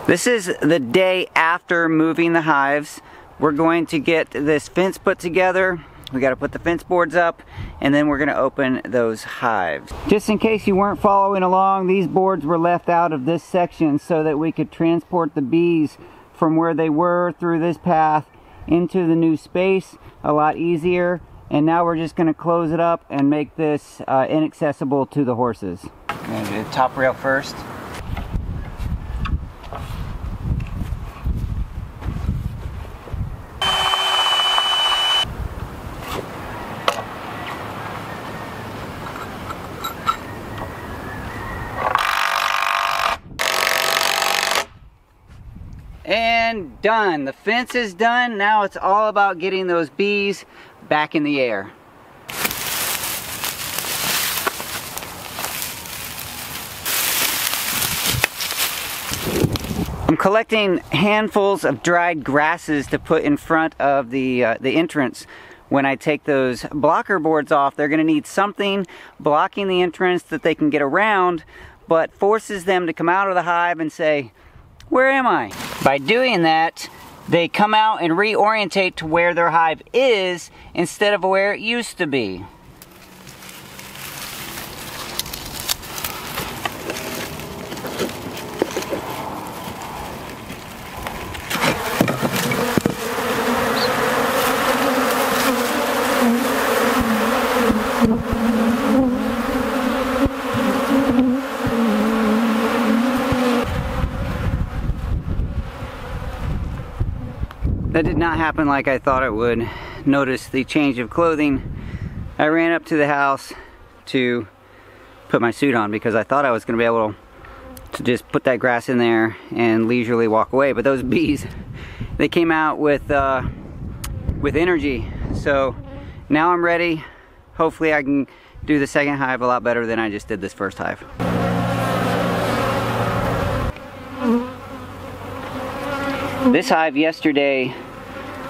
This is the day after moving the hives. We're going to get this fence put together. We got to put the fence boards up, and then we're going to open those hives. Just in case you weren't following along, these boards were left out of this section so that we could transport the bees from where they were through this path into the new space a lot easier. And now we're just going to close it up and make this inaccessible to the horses. I'm going to do the top rail first. And done. The fence is done. Now it's all about getting those bees back in the air. I'm collecting handfuls of dried grasses to put in front of the entrance. When I take those blocker boards off, they're going to need something blocking the entrance that they can get around, but forces them to come out of the hive and say, "Where am I?" By doing that, they come out and reorientate to where their hive is instead of where it used to be. That did not happen like I thought it would. Notice the change of clothing. I ran up to the house to put my suit on because I thought I was going to be able to just put that grass in there and leisurely walk away. But those bees, they came out with energy. So now I'm ready. Hopefully I can do the second hive a lot better than I just did this first hive. This hive yesterday,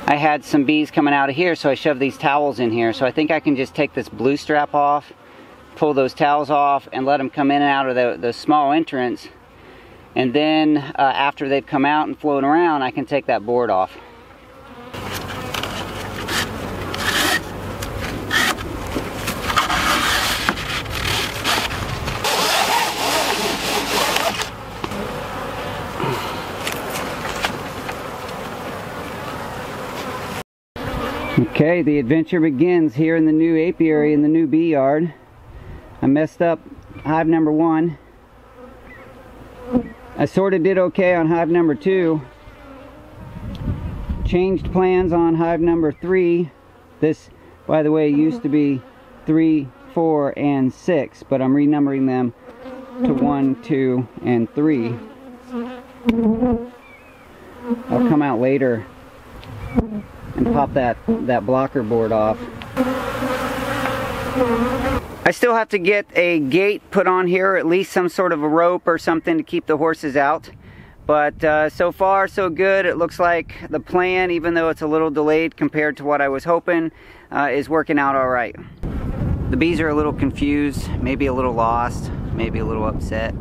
I had some bees coming out of here, so I shoved these towels in here. So I think I can just take this blue strap off, pull those towels off, and let them come in and out of the small entrance. And then after they've come out and flown around, I can take that board off. Okay, the adventure begins here in the new apiary in the new bee yard. I messed up hive number 1. I sort of did okay on hive number 2. Changed plans on hive number 3. This, by the way, used to be 3, 4, and 6, but I'm renumbering them to 1, 2, and 3. I'll come out later and pop that blocker board off. I still have to get a gate put on here, or at least some sort of a rope or something to keep the horses out. But so far so good. It looks like the plan, even though it's a little delayed compared to what I was hoping, is working out all right. The bees are a little confused, maybe a little lost, maybe a little upset.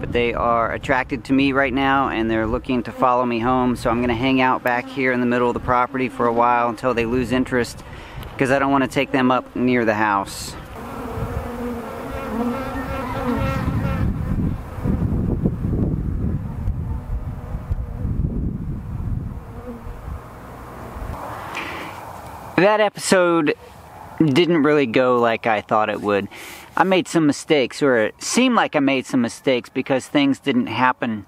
But they are attracted to me right now, and they're looking to follow me home. So I'm going to hang out back here in the middle of the property for a while until they lose interest, because I don't want to take them up near the house. That episode didn't really go like I thought it would. I made some mistakes, or it seemed like I made some mistakes, because things didn't happen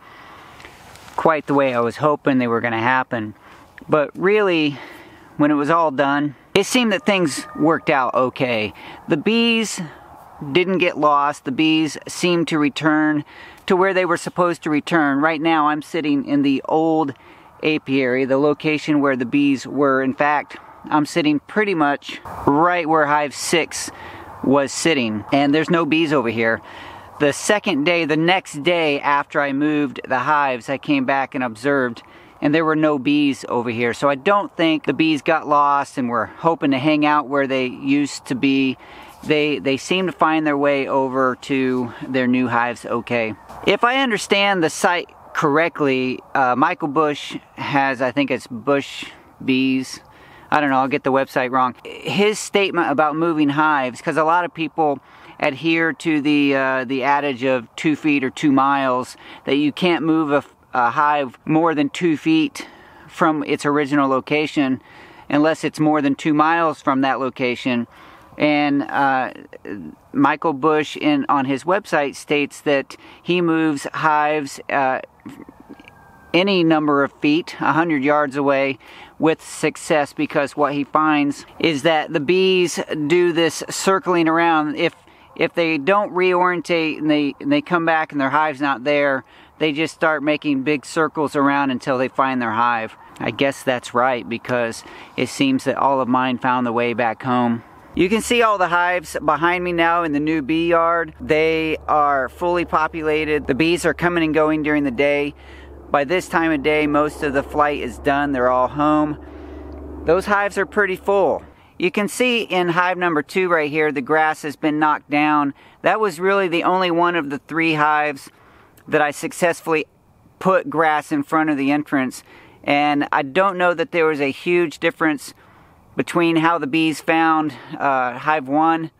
quite the way I was hoping they were going to happen. But really, when it was all done, it seemed that things worked out okay. The bees didn't get lost. The bees seemed to return to where they were supposed to return. Right now I'm sitting in the old apiary, the location where the bees were. In fact, I'm sitting pretty much right where hive 6 was sitting, and there's no bees over here. The second day, the next day after I moved the hives, I came back and observed, and there were no bees over here. So I don't think the bees got lost and were hoping to hang out where they used to be. They seem to find their way over to their new hives okay. If I understand the site correctly, Michael Bush has, I think it's Bush Bees, I don't know, I'll get the website wrong. His statement about moving hives, because a lot of people adhere to the adage of 2 feet or 2 miles, that you can't move a hive more than 2 feet from its original location unless it's more than 2 miles from that location. And Michael Bush on his website states that he moves hives any number of feet, 100 yards away, with success, because what he finds is that the bees do this circling around. If they don't reorientate and they come back and their hive's not there, they just start making big circles around until they find their hive. I guess that's right, because it seems that all of mine found the way back home. You can see all the hives behind me now in the new bee yard. They are fully populated. The bees are coming and going during the day. By this time of day, most of the flight is done. They're all home. Those hives are pretty full. You can see in hive number 2 right here, the grass has been knocked down. That was really the only one of the 3 hives that I successfully put grass in front of the entrance. And I don't know that there was a huge difference between how the bees found hive 1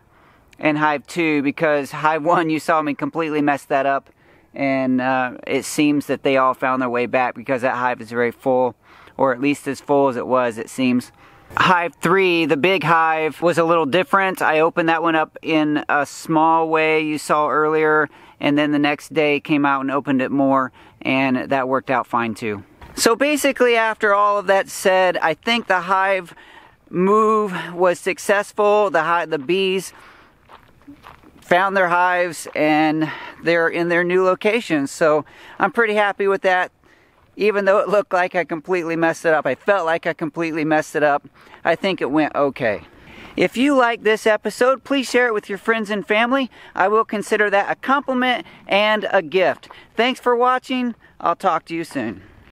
and hive 2, because hive 1, you saw me completely mess that up, and it seems that they all found their way back because that hive is very full, or at least as full as it was, it seems. Hive 3, the big hive, was a little different. I opened that one up in a small way you saw earlier, and then the next day came out and opened it more, and that worked out fine too. So basically, after all of that said, I think the hive move was successful. The bees found their hives and they're in their new locations, so I'm pretty happy with that. Even though it looked like I completely messed it up, I felt like I completely messed it up, I think it went okay. If you like this episode, please share it with your friends and family. I will consider that a compliment and a gift. Thanks for watching. I'll talk to you soon.